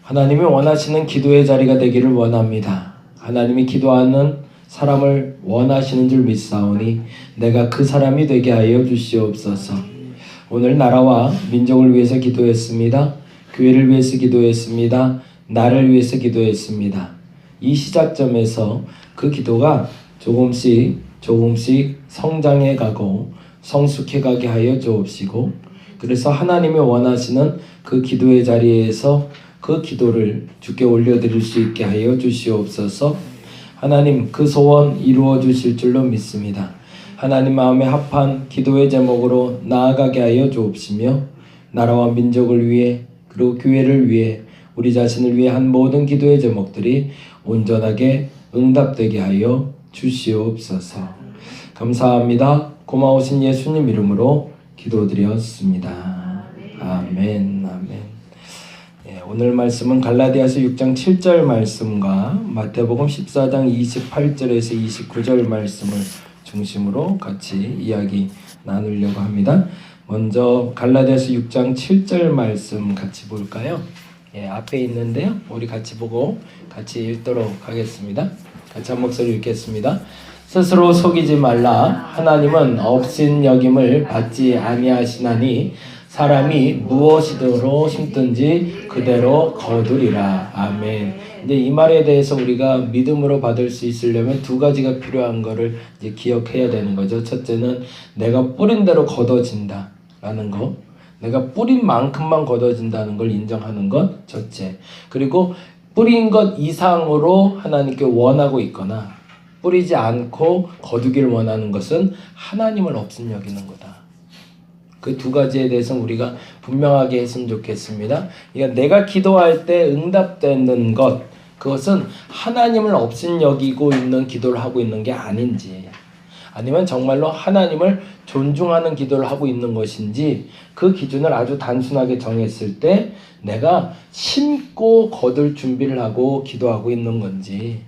하나님이 원하시는 기도의 자리가 되기를 원합니다. 하나님이 기도하는 사람을 원하시는 줄 믿사오니 내가 그 사람이 되게 하여 주시옵소서. 오늘 나라와 민족을 위해서 기도했습니다. 교회를 위해서 기도했습니다. 나를 위해서 기도했습니다. 이 시작점에서 그 기도가 조금씩 성장해 가고 성숙해 가게 하여 주옵시고, 그래서 하나님이 원하시는 그 기도의 자리에서 그 기도를 주께 올려드릴 수 있게 하여 주시옵소서. 하나님, 그 소원 이루어 주실 줄로 믿습니다. 하나님 마음에 합한 기도의 제목으로 나아가게 하여 주옵시며, 나라와 민족을 위해 그리고 교회를 위해 우리 자신을 위해 한 모든 기도의 제목들이 온전하게 응답되게 하여 주시옵소서. 감사합니다. 고마우신 예수님 이름으로 기도드렸습니다. 아멘. 오늘 말씀은 갈라디아서 6장 7절 말씀과 마태복음 14장 28절에서 29절 말씀을 중심으로 같이 이야기 나누려고 합니다. 먼저 갈라디아서 6장 7절 말씀 같이 볼까요? 앞에 있는데요. 우리 같이 보고 같이 읽도록 하겠습니다. 같이 한 목소리 읽겠습니다. 스스로 속이지 말라. 하나님은 업신여김을 받지 아니하시나니 사람이 무엇이더러 심든지 그대로 거두리라. 아멘. 이제 이 말에 대해서 우리가 믿음으로 받을 수 있으려면 두 가지가 필요한 거를 이제 기억해야 되는 거죠. 첫째는 내가 뿌린 대로 거둬진다라는 거. 내가 뿌린 만큼만 거둬진다는 걸 인정하는 것, 첫째. 그리고 뿌린 것 이상으로 하나님께 원하고 있거나 뿌리지 않고 거두길 원하는 것은 하나님을 업신여기는 거다. 그 두 가지에 대해서는 우리가 분명하게 했으면 좋겠습니다. 그러니까 내가 기도할 때 응답되는 것, 그것은 하나님을 업신여기고 있는 기도를 하고 있는 게 아닌지, 아니면 정말로 하나님을 존중하는 기도를 하고 있는 것인지, 그 기준을 아주 단순하게 정했을 때 내가 심고 거둘 준비를 하고 기도하고 있는 건지,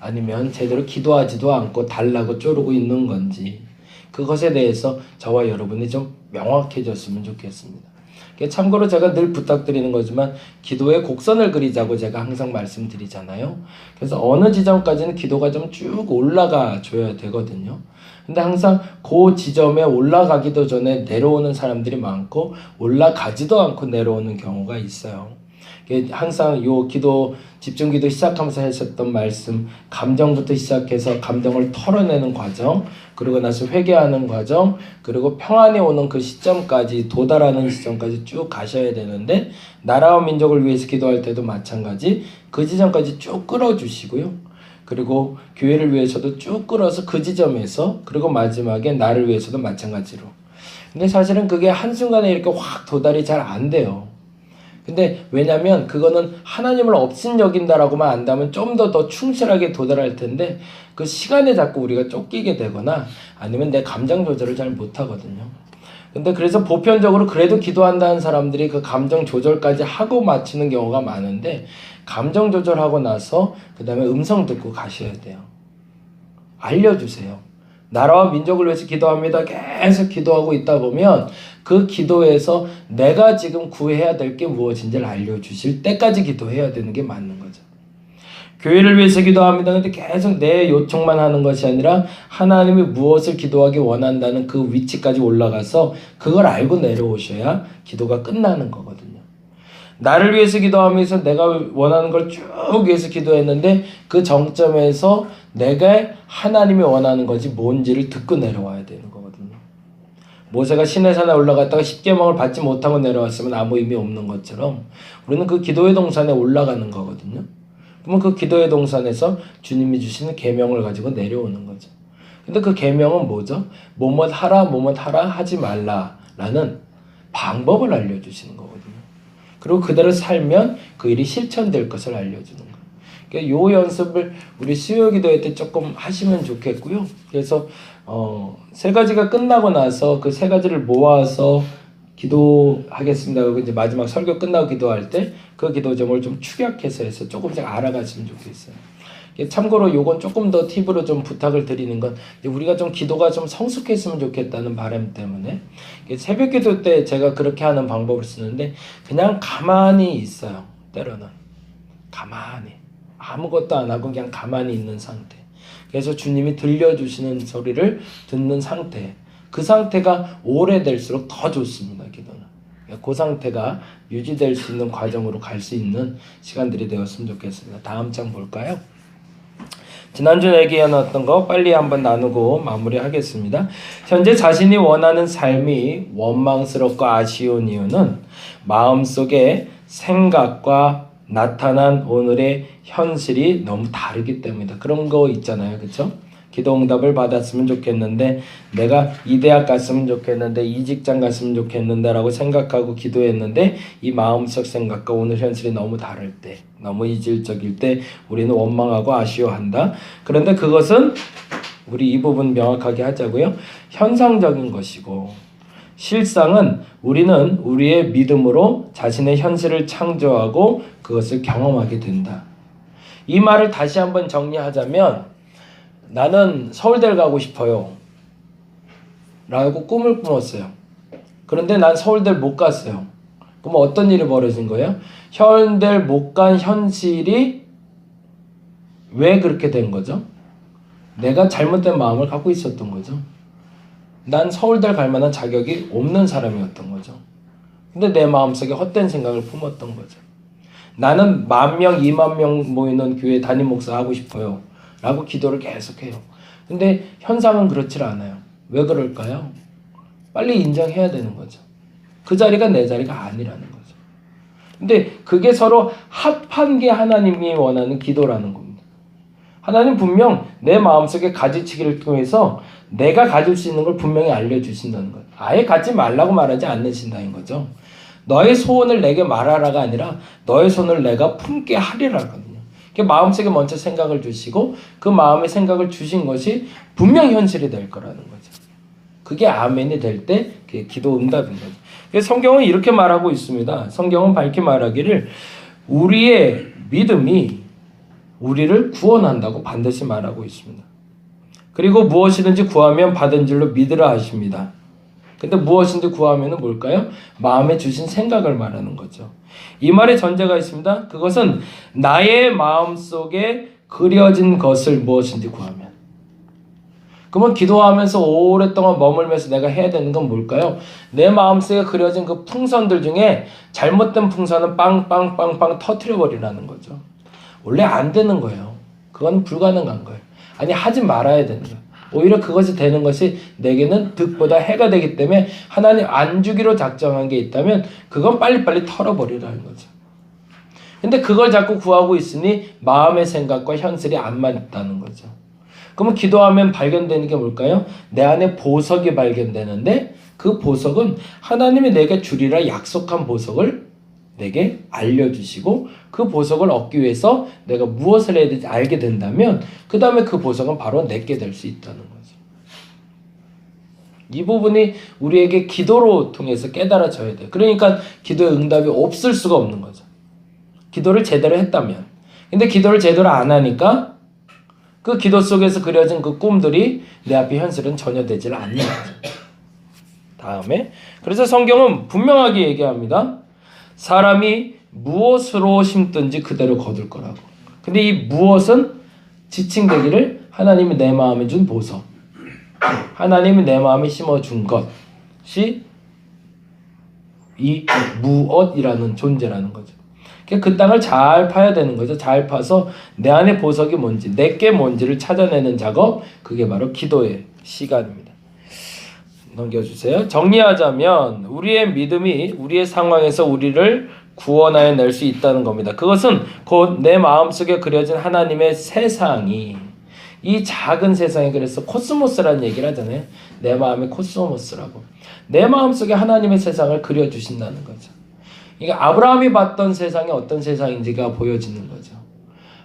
아니면 제대로 기도하지도 않고 달라고 쪼르고 있는 건지, 그것에 대해서 저와 여러분이 좀 명확해졌으면 좋겠습니다. 참고로 제가 늘 부탁드리는 거지만 기도의 곡선을 그리자고 제가 항상 말씀드리잖아요. 그래서 어느 지점까지는 기도가 좀 쭉 올라가 줘야 되거든요. 근데 항상 그 지점에 올라가기도 전에 내려오는 사람들이 많고 올라가지도 않고 내려오는 경우가 있어요. 항상 요 기도, 집중기도 시작하면서 하셨던 말씀, 감정부터 시작해서 감정을 털어내는 과정, 그리고 나서 회개하는 과정, 그리고 평안이 오는 그 시점까지, 도달하는 시점까지 쭉 가셔야 되는데, 나라와 민족을 위해서 기도할 때도 마찬가지 그 지점까지 쭉 끌어주시고요. 그리고 교회를 위해서도 쭉 끌어서 그 지점에서, 그리고 마지막에 나를 위해서도 마찬가지로. 근데 사실은 그게 한순간에 이렇게 확 도달이 잘 안 돼요. 근데 왜냐면 그거는 하나님을 업신여긴다라고만 안다면 좀 더 충실하게 도달할 텐데, 그 시간에 자꾸 우리가 쫓기게 되거나 아니면 내 감정 조절을 잘 못하거든요. 근데 그래서 보편적으로 그래도 기도한다는 사람들이 그 감정 조절까지 하고 마치는 경우가 많은데, 감정 조절하고 나서 그 다음에 음성 듣고 가셔야 돼요. 알려주세요. 나라와 민족을 위해서 기도합니다. 계속 기도하고 있다 보면 그 기도에서 내가 지금 구해야 될 게 무엇인지를 알려주실 때까지 기도해야 되는 게 맞는 거죠. 교회를 위해서 기도합니다. 근데 계속 내 요청만 하는 것이 아니라 하나님이 무엇을 기도하기 원한다는 그 위치까지 올라가서 그걸 알고 내려오셔야 기도가 끝나는 거거든요. 나를 위해서 기도하면서 내가 원하는 걸 쭉 위해서 기도했는데 그 정점에서 내가 하나님이 원하는 것이 뭔지를 듣고 내려와야 되는 거거든요. 모세가 시내산에 올라갔다가 십계명을 받지 못하고 내려왔으면 아무 의미 없는 것처럼 우리는 그 기도의 동산에 올라가는 거거든요. 그러면 그 기도의 동산에서 주님이 주시는 계명을 가지고 내려오는 거죠. 근데 그 계명은 뭐죠? 뭐뭐 하라 하지 말라라는 방법을 알려주시는 거거든요. 그리고 그대로 살면 그 일이 실천될 것을 알려주는 거예요. 그러니까 요 연습을 우리 수요기도회 때 조금 하시면 좋겠고요. 그래서 세 가지가 끝나고 나서 그 세 가지를 모아서 기도하겠습니다. 그리고 이제 마지막 설교 끝나고 기도할 때 그 기도 제목을 좀 축약해서 해서 조금씩 알아가시면 좋겠어요. 참고로 요건 조금 더 팁으로 좀 부탁을 드리는 건, 우리가 좀 기도가 좀 성숙했으면 좋겠다는 바람 때문에 새벽 기도 때 제가 그렇게 하는 방법을 쓰는데, 그냥 가만히 있어요. 때로는 가만히 아무것도 안 하고 그냥 가만히 있는 상태. 그래서 주님이 들려주시는 소리를 듣는 상태. 그 상태가 오래될수록 더 좋습니다. 기도는. 그 상태가 유지될 수 있는 과정으로 갈 수 있는 시간들이 되었으면 좋겠습니다. 다음 장 볼까요? 지난주 얘기해 놨던 거 빨리 한번 나누고 마무리하겠습니다. 현재 자신이 원하는 삶이 원망스럽고 아쉬운 이유는 마음속에 생각과 나타난 오늘의 현실이 너무 다르기 때문이다. 그런 거 있잖아요. 그렇죠? 기도 응답을 받았으면 좋겠는데, 내가 이 대학 갔으면 좋겠는데, 이 직장 갔으면 좋겠는데 라고 생각하고 기도했는데 이 마음속 생각과 오늘 현실이 너무 다를 때, 너무 이질적일 때 우리는 원망하고 아쉬워한다. 그런데 그것은 우리 이 부분 명확하게 하자고요. 현상적인 것이고, 실상은 우리는 우리의 믿음으로 자신의 현실을 창조하고 그것을 경험하게 된다. 이 말을 다시 한번 정리하자면, 나는 서울대를 가고 싶어요 라고 꿈을 꾸었어요. 그런데 난 서울대를 못 갔어요. 그럼 어떤 일이 벌어진 거예요? 서울대를 못 간 현실이 왜 그렇게 된 거죠? 내가 잘못된 마음을 갖고 있었던 거죠. 난 서울대를 갈 만한 자격이 없는 사람이었던 거죠. 근데 내 마음속에 헛된 생각을 품었던 거죠. 나는 10,000명, 20,000명 모이는 교회 담임 목사 하고 싶어요 라고 기도를 계속해요. 근데 현상은 그렇지 않아요. 왜 그럴까요? 빨리 인정해야 되는 거죠. 그 자리가 내 자리가 아니라는 거죠. 근데 그게 서로 합한 게 하나님이 원하는 기도라는 겁니다. 하나님 분명 내 마음속에 가지치기를 통해서 내가 가질 수 있는 걸 분명히 알려주신다는 거예요. 아예 갖지 말라고 말하지 않으신다는 거죠. 너의 소원을 내게 말하라가 아니라 너의 손을 내가 품게 하리라거든요. 마음속에 먼저 생각을 주시고 그 마음의 생각을 주신 것이 분명 현실이 될 거라는 거죠. 그게 아멘이 될 때 그게 기도 응답인 거죠. 성경은 이렇게 말하고 있습니다. 성경은 밝히 말하기를 우리의 믿음이 우리를 구원한다고 반드시 말하고 있습니다. 그리고 무엇이든지 구하면 받은 줄로 믿으라 하십니다. 근데 무엇인지 구하면은 뭘까요? 마음에 주신 생각을 말하는 거죠. 이 말에 전제가 있습니다. 그것은 나의 마음속에 그려진 것을 무엇인지 구하면. 그러면 기도하면서 오랫동안 머물면서 내가 해야 되는 건 뭘까요? 내 마음속에 그려진 그 풍선들 중에 잘못된 풍선은 빵빵빵빵 터트려버리라는 거죠. 원래 안 되는 거예요. 그건 불가능한 거예요. 아니 하지 말아야 되는 거예요. 오히려 그것이 되는 것이 내게는 득보다 해가 되기 때문에 하나님 안 주기로 작정한 게 있다면 그건 빨리빨리 털어버리라는 거죠. 근데 그걸 자꾸 구하고 있으니 마음의 생각과 현실이 안 맞다는 거죠. 그러면 기도하면 발견되는 게 뭘까요? 내 안에 보석이 발견되는데 그 보석은 하나님이 내게 주리라 약속한 보석을 내게 알려주시고 그 보석을 얻기 위해서 내가 무엇을 해야 될지 알게 된다면 그 다음에 그 보석은 바로 내게 될 수 있다는 거죠. 이 부분이 우리에게 기도로 통해서 깨달아져야 돼요. 그러니까 기도의 응답이 없을 수가 없는 거죠. 기도를 제대로 했다면. 근데 기도를 제대로 안 하니까 그 기도 속에서 그려진 그 꿈들이 내 앞에 현실은 전혀 되질 않는 거죠. 다음에 그래서 성경은 분명하게 얘기합니다. 사람이 무엇으로 심든지 그대로 거둘 거라고. 근데 이 무엇은 지칭되기를 하나님이 내 마음에 준 보석, 하나님이 내 마음에 심어준 것이 이 무엇이라는 존재라는 거죠. 그 땅을 잘 파야 되는 거죠. 잘 파서 내 안에 보석이 뭔지, 내게 뭔지를 찾아내는 작업, 그게 바로 기도의 시간입니다. 넘겨주세요. 정리하자면 우리의 믿음이 우리의 상황에서 우리를 구원하여 낼 수 있다는 겁니다. 그것은 곧 내 마음속에 그려진 하나님의 세상이, 이 작은 세상에, 그래서 코스모스라는 얘기를 하잖아요. 내 마음의 코스모스라고. 내 마음속에 하나님의 세상을 그려주신다는 거죠. 이게 아브라함이 봤던 세상이 어떤 세상인지가 보여지는 거죠.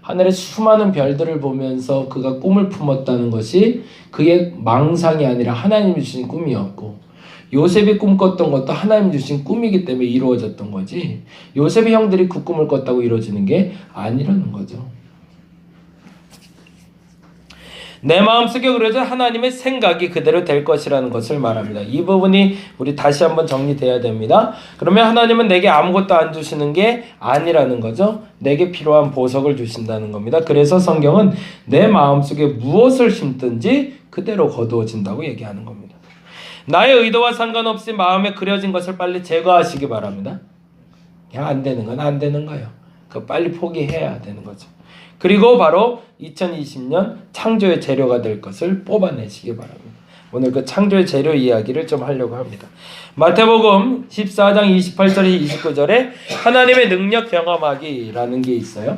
하늘의 수많은 별들을 보면서 그가 꿈을 품었다는 것이 그의 망상이 아니라 하나님이 주신 꿈이었고, 요셉이 꿈꿨던 것도 하나님 주신 꿈이기 때문에 이루어졌던 거지, 요셉의 형들이 그 꿈을 꿨다고 이루어지는 게 아니라는 거죠. 내 마음속에 그려져 하나님의 생각이 그대로 될 것이라는 것을 말합니다. 이 부분이 우리 다시 한번 정리돼야 됩니다. 그러면 하나님은 내게 아무것도 안 주시는 게 아니라는 거죠. 내게 필요한 보석을 주신다는 겁니다. 그래서 성경은 내 마음속에 무엇을 심든지 그대로 거두어진다고 얘기하는 겁니다. 나의 의도와 상관없이 마음에 그려진 것을 빨리 제거하시기 바랍니다. 그냥 안 되는 건 안 되는 거예요. 그거 빨리 포기해야 되는 거죠. 그리고 바로 2020년 창조의 재료가 될 것을 뽑아내시기 바랍니다. 오늘 그 창조의 재료 이야기를 좀 하려고 합니다. 마태복음 14장 28절에 29절에 하나님의 능력 경험하기라는 게 있어요.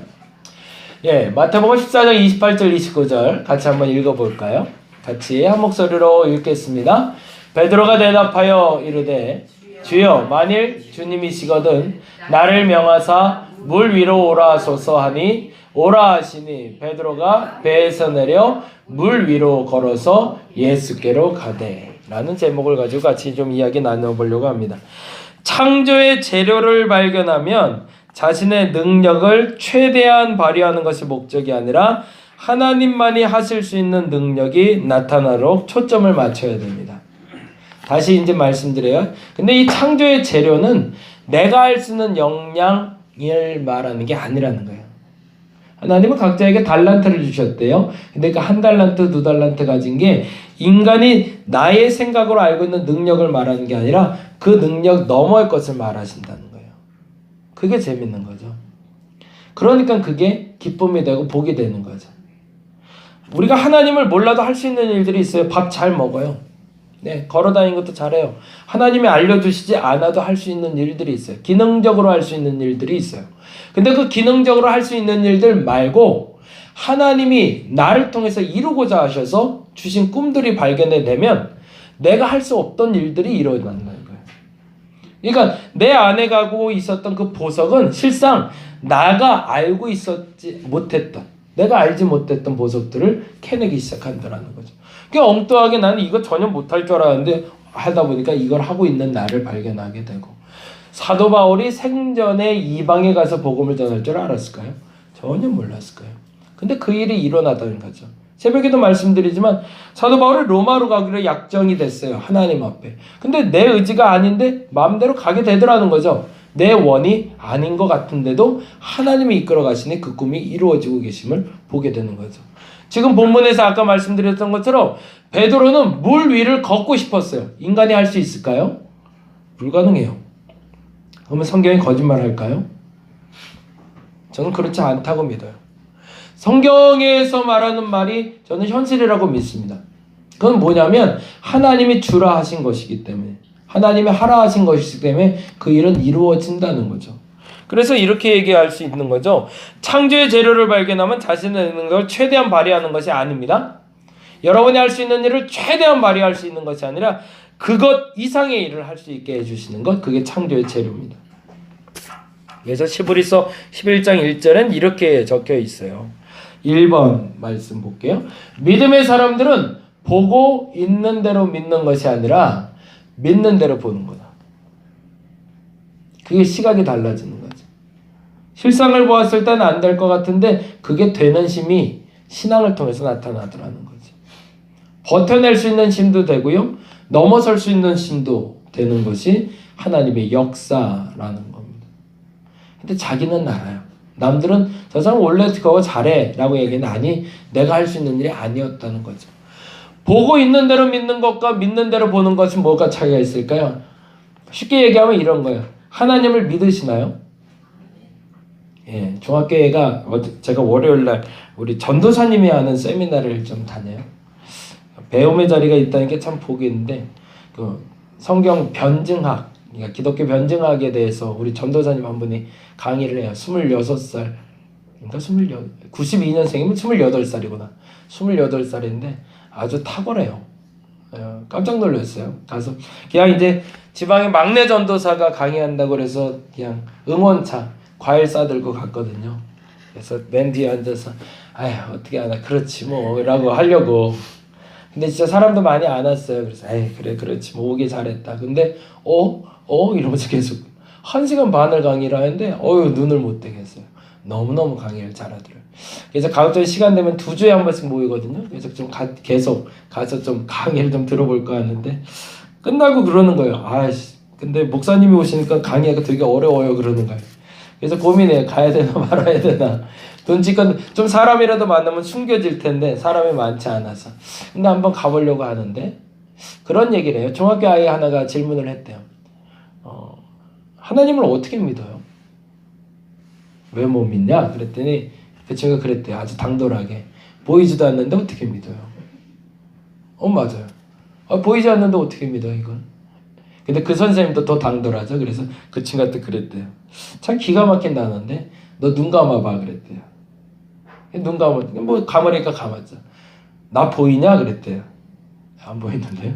예, 마태복음 14장 28절 29절 같이 한번 읽어볼까요? 같이 한 목소리로 읽겠습니다. 베드로가 대답하여 이르되 주여 만일 주님이시거든 나를 명하사 물 위로 오라 하소서 하니 오라 하시니 베드로가 배에서 내려 물 위로 걸어서 예수께로 가되 라는 제목을 가지고 같이 좀 이야기 나눠보려고 합니다. 창조의 재료를 발견하면 자신의 능력을 최대한 발휘하는 것이 목적이 아니라 하나님만이 하실 수 있는 능력이 나타나도록 초점을 맞춰야 됩니다. 다시 이제 말씀드려요. 근데 이 창조의 재료는 내가 할 수 있는 역량을 말하는 게 아니라는 거예요. 하나님은 각자에게 달란트를 주셨대요. 근데 그 한 달란트, 두 달란트 가진 게 인간이 나의 생각으로 알고 있는 능력을 말하는 게 아니라 그 능력 너머의 것을 말하신다는 거예요. 그게 재밌는 거죠. 그러니까 그게 기쁨이 되고 복이 되는 거죠. 우리가 하나님을 몰라도 할 수 있는 일들이 있어요. 밥 잘 먹어요. 네, 걸어다니는 것도 잘해요. 하나님이 알려주시지 않아도 할 수 있는 일들이 있어요. 기능적으로 할 수 있는 일들이 있어요. 근데 그 기능적으로 할 수 있는 일들 말고 하나님이 나를 통해서 이루고자 하셔서 주신 꿈들이 발견이 되면 내가 할 수 없던 일들이 일어난다는 거예요. 그러니까 내 안에 가고 있었던 그 보석은 실상 나가 알고 있었지 못했던, 내가 알지 못했던 보석들을 캐내기 시작한다는 거죠. 그러니까 엉뚱하게 나는 이거 전혀 못할 줄 알았는데 하다 보니까 이걸 하고 있는 나를 발견하게 되고, 사도 바울이 생전에 이방에 가서 복음을 전할 줄 알았을까요? 전혀 몰랐을 거예요. 근데 그 일이 일어나다는 거죠. 새벽에도 말씀드리지만 사도 바울이 로마로 가기로 약정이 됐어요. 하나님 앞에. 근데 내 의지가 아닌데 마음대로 가게 되더라는 거죠. 내 원이 아닌 것 같은데도 하나님이 이끌어 가시니 그 꿈이 이루어지고 계심을 보게 되는 거죠. 지금 본문에서 아까 말씀드렸던 것처럼 베드로는 물 위를 걷고 싶었어요. 인간이 할 수 있을까요? 불가능해요. 그러면 성경이 거짓말할까요? 저는 그렇지 않다고 믿어요. 성경에서 말하는 말이 저는 현실이라고 믿습니다. 그건 뭐냐면 하나님이 주라 하신 것이기 때문에, 하나님이 하라 하신 것이기 때문에 그 일은 이루어진다는 거죠. 그래서 이렇게 얘기할 수 있는 거죠. 창조의 재료를 발견하면 자신의 능력을 최대한 발휘하는 것이 아닙니다. 여러분이 할 수 있는 일을 최대한 발휘할 수 있는 것이 아니라 그것 이상의 일을 할 수 있게 해주시는 것, 그게 창조의 재료입니다. 그래서 히브리서 11장 1절엔 이렇게 적혀 있어요. 1번 말씀 볼게요. 믿음의 사람들은 보고 있는 대로 믿는 것이 아니라 믿는 대로 보는 거다. 그게 시각이 달라지는 거죠. 실상을 보았을 때는 안 될 것 같은데 그게 되는 힘이 신앙을 통해서 나타나더라는 거죠. 버텨낼 수 있는 힘도 되고요, 넘어설 수 있는 힘도 되는 것이 하나님의 역사라는 겁니다. 근데 자기는 알아요. 남들은 저 사람 원래 그거 잘해 라고 얘기는 아니, 내가 할 수 있는 일이 아니었다는 거죠. 보고 있는 대로 믿는 것과 믿는 대로 보는 것은 뭐가 차이가 있을까요? 쉽게 얘기하면 이런 거예요. 하나님을 믿으시나요? 예, 중학교회가 제가 월요일날 우리 전도사님이 하는 세미나를 좀 다녀요. 배움의 자리가 있다는 게 참 복이 있는데, 그 성경 변증학, 그러니까 기독교 변증학에 대해서 우리 전도사님 한 분이 강의를 해요. 26살, 그러니까 92년생이면 28살이구나. 28살인데 아주 탁월해요. 깜짝 놀랐어요. 가서 그냥 이제 지방의 막내 전도사가 강의한다고 그래서 그냥 응원차 과일 싸들고 갔거든요. 그래서 맨 뒤에 앉아서 아휴 어떻게 하나 그렇지 뭐 라고 하려고. 근데 진짜 사람도 많이 안 왔어요. 그래서 에이 그래 그렇지 뭐 오길 잘했다. 근데 이러면서 계속 1시간 반을 강의를 하는데 눈을 못 뜨겠어요. 너무너무 강의를 잘하더라고요. 그래서 가급적 시간 되면 2주에 한 번씩 모이거든요. 그래서 좀 계속 가서 좀 강의를 좀 들어볼까 하는데 끝나고 그러는 거예요. 아이씨, 근데 목사님이 오시니까 강의가 되게 어려워요 그러는 거예요. 그래서 고민해요. 가야 되나 말아야 되나. 돈지건 좀 사람이라도 만나면 숨겨질 텐데 사람이 많지 않아서. 근데 한번 가보려고 하는데 그런 얘기를 해요. 중학교 아이 하나가 질문을 했대요. 하나님을 어떻게 믿어요? 왜 못 믿냐? 그랬더니 그 친구가 그랬대요. 아주 당돌하게. 보이지도 않는데 어떻게 믿어요? 맞아요. 보이지 않는데 어떻게 믿어 이건? 근데 그 선생님도 더 당돌하죠. 그래서 그 친구한테 그랬대요. 참 기가 막힌 단어인데 너 눈 감아봐 그랬대요. 눈 감으니까 감았죠. 나 보이냐 그랬대요. 안 보이는데요.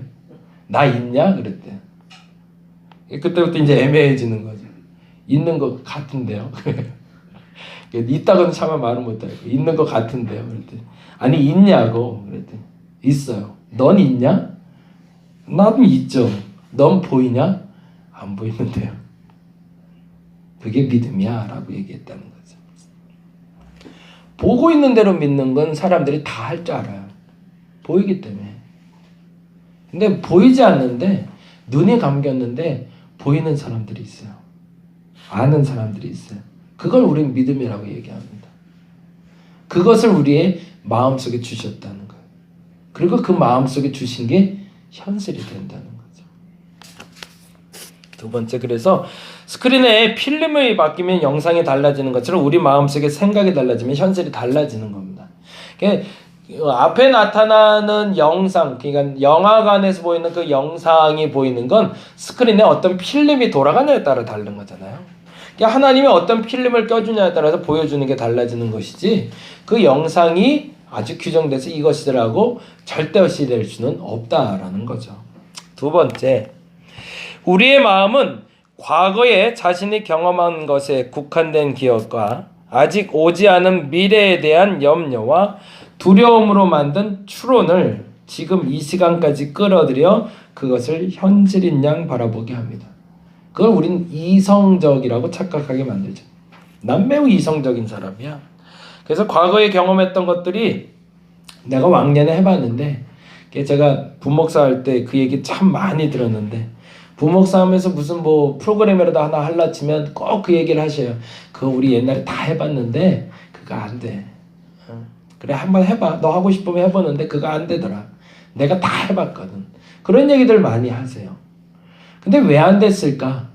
나 있냐 그랬대요. 그때부터 이제 애매해지는 거죠. 있는 것 같은데요. 있다고는 차마 말을 못하고 있는 것 같은데요. 그랬더니 아니 있냐고 그랬더니 있어요. 넌 있냐? 나도 있죠. 넌 보이냐? 안 보이는데요. 그게 믿음이야 라고 얘기했다는 거죠. 보고 있는 대로 믿는 건 사람들이 다 할 줄 알아요. 보이기 때문에. 근데 보이지 않는데 눈이 감겼는데 보이는 사람들이 있어요. 아는 사람들이 있어요. 그걸 우리는 믿음이라고 얘기합니다. 그것을 우리의 마음속에 주셨다는 거예요. 그리고 그 마음속에 주신 게 현실이 된다는 거죠. 두 번째, 그래서 스크린에 필름이 바뀌면 영상이 달라지는 것처럼 우리 마음속에 생각이 달라지면 현실이 달라지는 겁니다. 그러니까 앞에 나타나는 영상, 그러니까 영화관에서 보이는 그 영상이 보이는 건 스크린에 어떤 필름이 돌아가냐에 따라 다른 거잖아요. 그러니까 하나님이 어떤 필름을 껴주냐에 따라서 보여주는 게 달라지는 것이지 그 영상이 아주 규정돼서 이것이라고 절대시 될 수는 없다라는 거죠. 두 번째, 우리의 마음은 과거에 자신이 경험한 것에 국한된 기억과 아직 오지 않은 미래에 대한 염려와 두려움으로 만든 추론을 지금 이 시간까지 끌어들여 그것을 현실인 양 바라보게 합니다. 그걸 우린 이성적이라고 착각하게 만들죠. 난 매우 이성적인 사람이야. 그래서 과거에 경험했던 것들이 내가 왕년에 해봤는데 제가 부목사 할 때 그 얘기 참 많이 들었는데 부목사 하면서 무슨 뭐 프로그램이라도 하나 할라 치면 꼭 그 얘기를 하셔요. 그거 우리 옛날에 다 해봤는데 그거 안 돼. 그래 한번 해봐. 너 하고 싶으면 해보는데 그거 안 되더라. 내가 다 해봤거든. 그런 얘기들 많이 하세요. 근데 왜 안 됐을까?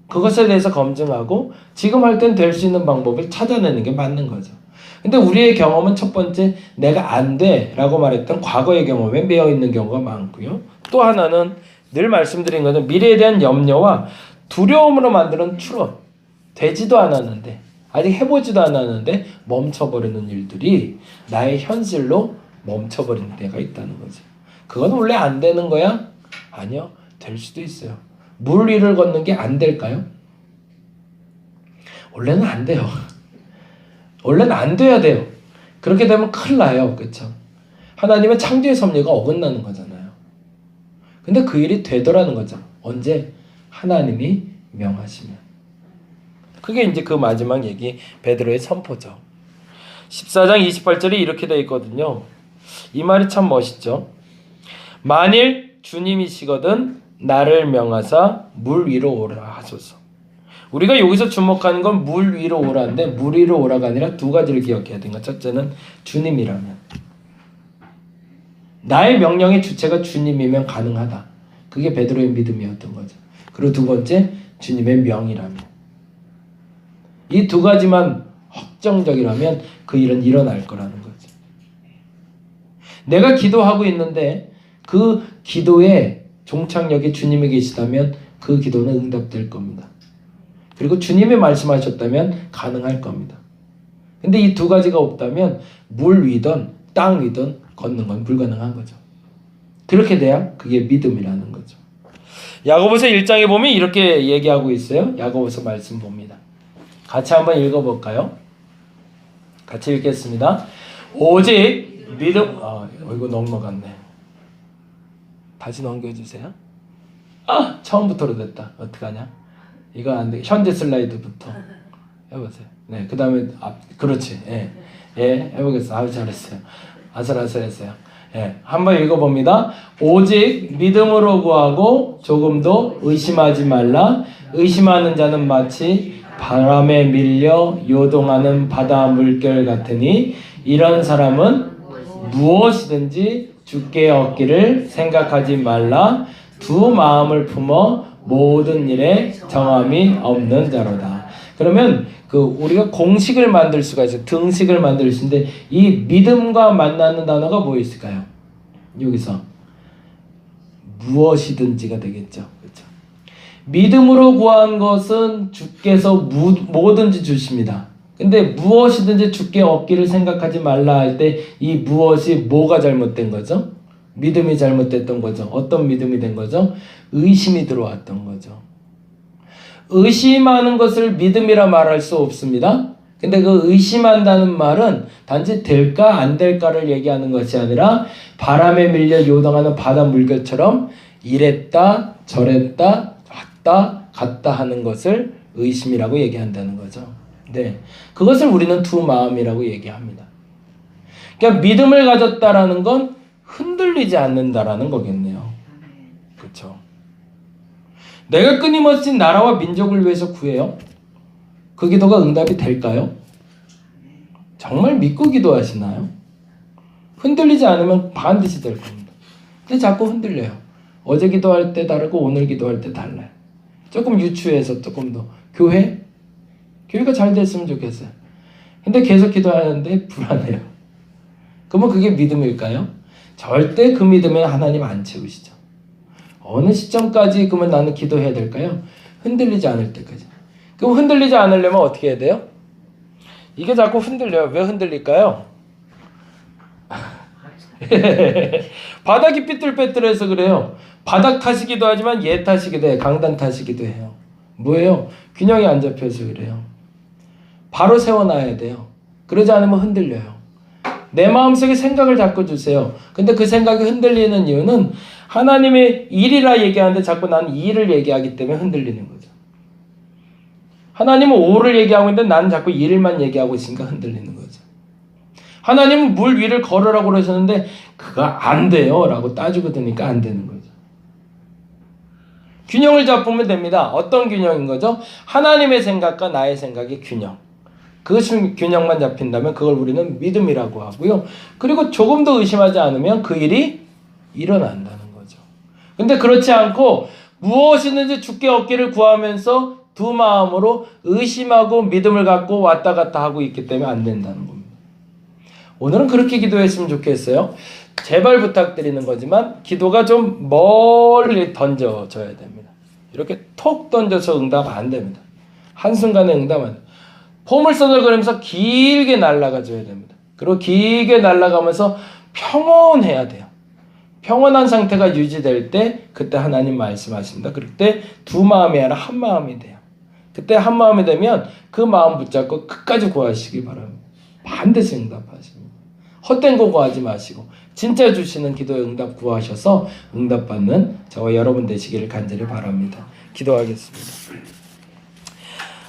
그것에 대해서 검증하고 지금 할 땐 될 수 있는 방법을 찾아내는 게 맞는 거죠. 근데 우리의 경험은 첫 번째 내가 안 돼 라고 말했던 과거의 경험에 매여 있는 경우가 많고요. 또 하나는 늘 말씀드린 것은 미래에 대한 염려와 두려움으로 만드는 추론. 되지도 않았는데 아직 해보지도 않았는데 멈춰버리는 일들이 나의 현실로 멈춰버리는 때가 있다는 거죠. 그건 원래 안 되는 거야? 아니요. 될 수도 있어요. 물 위를 걷는 게 안 될까요? 원래는 안 돼요. 원래는 안 돼야 돼요. 그렇게 되면 큰일 나요. 그렇죠? 하나님은 창조의 섭리가 어긋나는 거잖아요. 근데 그 일이 되더라는 거죠. 언제? 하나님이 명하시면. 그게 이제 그 마지막 얘기 베드로의 선포죠. 14장 28절에 이렇게 되어 있거든요. 이 말이 참 멋있죠. 만일 주님이시거든 나를 명하사 물 위로 오라 하소서. 우리가 여기서 주목하는 건 물 위로 오라인데 물 위로 오라가 아니라 두 가지를 기억해야 되는 것. 첫째는 주님이라면. 나의 명령의 주체가 주님이면 가능하다. 그게 베드로의 믿음이었던 거죠. 그리고 두 번째, 주님의 명이라면. 이 두 가지만 확정적이라면 그 일은 일어날 거라는 거죠. 내가 기도하고 있는데 그 기도의 종착역에 주님이 계시다면 그 기도는 응답될 겁니다. 그리고 주님이 말씀하셨다면 가능할 겁니다. 근데 이 두 가지가 없다면 물 위든 땅 위든 걷는 건 불가능한 거죠. 그렇게 돼야 그게 믿음이라는 거죠. 야고보서 1장에 보면 이렇게 얘기하고 있어요. 야고보서 말씀 봅니다. 같이 한번 읽어볼까요? 같이 읽겠습니다. 오직 믿음 이거 넘어갔네. 다시 넘겨주세요. 처음부터로 됐다. 어떡하냐? 이거 안 돼. 현재 슬라이드부터. 해보세요. 네, 그 다음에 그렇지. 예, 예, 해보겠어. 아유 잘했어요. 아슬아슬했어요. 예, 한번 읽어봅니다. 오직 믿음으로 구하고 조금도 의심하지 말라. 의심하는 자는 마치 바람에 밀려 요동하는 바다 물결 같으니 이런 사람은 무엇이든지 주께 얻기를 생각하지 말라. 두 마음을 품어 모든 일에 정함이 없는 자로다. 그러면 우리가 공식을 만들 수가 있어요. 등식을 만들 수 있는데 이 믿음과 만나는 단어가 뭐 있을까요? 여기서 무엇이든지가 되겠죠. 그렇죠? 믿음으로 구한 것은 주께서 뭐든지 주십니다. 근데 무엇이든지 주께 얻기를 생각하지 말라 할 때 이 무엇이 뭐가 잘못된 거죠? 믿음이 잘못됐던 거죠. 어떤 믿음이 된 거죠? 의심이 들어왔던 거죠. 의심하는 것을 믿음이라 말할 수 없습니다. 근데 그 의심한다는 말은 단지 될까 안 될까를 얘기하는 것이 아니라 바람에 밀려 요동하는 바다 물결처럼 이랬다 저랬다 왔다 갔다 하는 것을 의심이라고 얘기한다는 거죠. 네, 그것을 우리는 두 마음이라고 얘기합니다. 그러니까 믿음을 가졌다라는 건 흔들리지 않는다라는 거겠네요. 그렇죠? 내가 끊임없이 나라와 민족을 위해서 구해요. 그 기도가 응답이 될까요? 정말 믿고 기도하시나요? 흔들리지 않으면 반드시 될 겁니다. 근데 자꾸 흔들려요. 어제 기도할 때 다르고 오늘 기도할 때 달라요. 조금 유추해서 조금 더 교회가 잘 됐으면 좋겠어요. 근데 계속 기도하는데 불안해요. 그러면 그게 믿음일까요? 절대 그 믿음에 하나님 안 채우시죠. 어느 시점까지 그러면 나는 기도해야 될까요? 흔들리지 않을 때까지. 그럼 흔들리지 않으려면 어떻게 해야 돼요? 이게 자꾸 흔들려요. 왜 흔들릴까요? 바닥이 삐뚤빼뚤해서 그래요. 바닥 탓이기도 하지만 얘 탓이기도 해요. 강단 탓이기도 해요. 뭐예요? 균형이 안 잡혀서 그래요. 바로 세워놔야 돼요. 그러지 않으면 흔들려요. 내 마음속에 생각을 자꾸 주세요. 근데 그 생각이 흔들리는 이유는 하나님의 일이라 얘기하는데 자꾸 나는 일을 얘기하기 때문에 흔들리는 거죠. 하나님은 오를 얘기하고 있는데 나는 자꾸 일만 얘기하고 있으니까 흔들리는 거죠. 하나님은 물 위를 걸으라고 그러셨는데 그거 안 돼요 라고 따지고 드니까 안 되는 거죠. 균형을 잡으면 됩니다. 어떤 균형인 거죠? 하나님의 생각과 나의 생각의 균형. 그 균형만 잡힌다면 그걸 우리는 믿음이라고 하고요. 그리고 조금 더 의심하지 않으면 그 일이 일어난다는 거죠. 근데 그렇지 않고 무엇이든지 주께 얻기를 구하면서 두 마음으로 의심하고 믿음을 갖고 왔다 갔다 하고 있기 때문에 안 된다는 겁니다. 오늘은 그렇게 기도했으면 좋겠어요. 제발 부탁드리는 거지만 기도가 좀 멀리 던져져야 됩니다. 이렇게 톡 던져서 응답 안 됩니다. 한순간에 응답 안 됩니다. 포물선을 길게 날아가 줘야 됩니다. 그리고 길게 날아가면서 평온해야 돼요. 평온한 상태가 유지될 때 그때 하나님 말씀하십니다. 그럴 때 두 마음이 아니라 한 마음이 돼요. 그때 한 마음이 되면 그 마음 붙잡고 끝까지 구하시기 바랍니다. 반드시 응답하십니다. 헛된 거 구하지 마시고 진짜 주시는 기도의 응답 구하셔서 응답받는 저와 여러분 되시기를 간절히 바랍니다. 기도하겠습니다.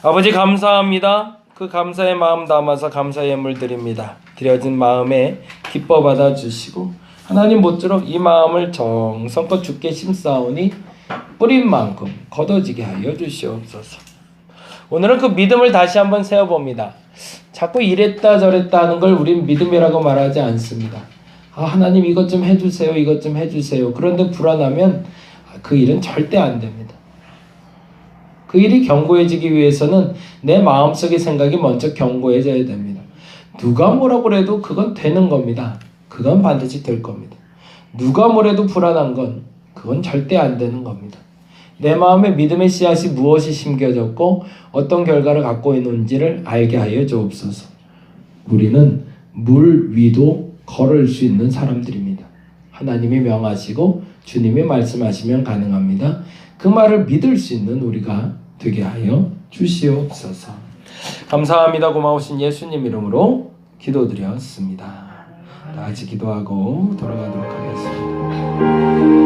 아버지 감사합니다. 그 감사의 마음 담아서 감사의 예물 드립니다. 드려진 마음에 기뻐 받아주시고 하나님 모쪼록 이 마음을 정성껏 주께 심사오니 뿌린 만큼 거둬지게 하여 주시옵소서. 오늘은 그 믿음을 다시 한번 세워봅니다. 자꾸 이랬다 저랬다 하는 걸 우린 믿음이라고 말하지 않습니다. 하나님 이것 좀 해주세요. 이것 좀 해주세요. 그런데 불안하면 그 일은 절대 안 됩니다. 그 일이 견고해지기 위해서는 내 마음속의 생각이 먼저 견고해져야 됩니다. 누가 뭐라고 해도 그건 되는 겁니다. 그건 반드시 될 겁니다. 누가 뭐래도 불안한 건 그건 절대 안 되는 겁니다. 내 마음에 믿음의 씨앗이 무엇이 심겨졌고 어떤 결과를 갖고 있는지를 알게 하여 주옵소서. 우리는 물 위도 걸을 수 있는 사람들입니다. 하나님이 명하시고 주님이 말씀하시면 가능합니다. 그 말을 믿을 수 있는 우리가 되게 하여 주시옵소서. 감사합니다. 고마우신 예수님 이름으로 기도드렸습니다. 다 같이 기도하고 돌아가도록 하겠습니다.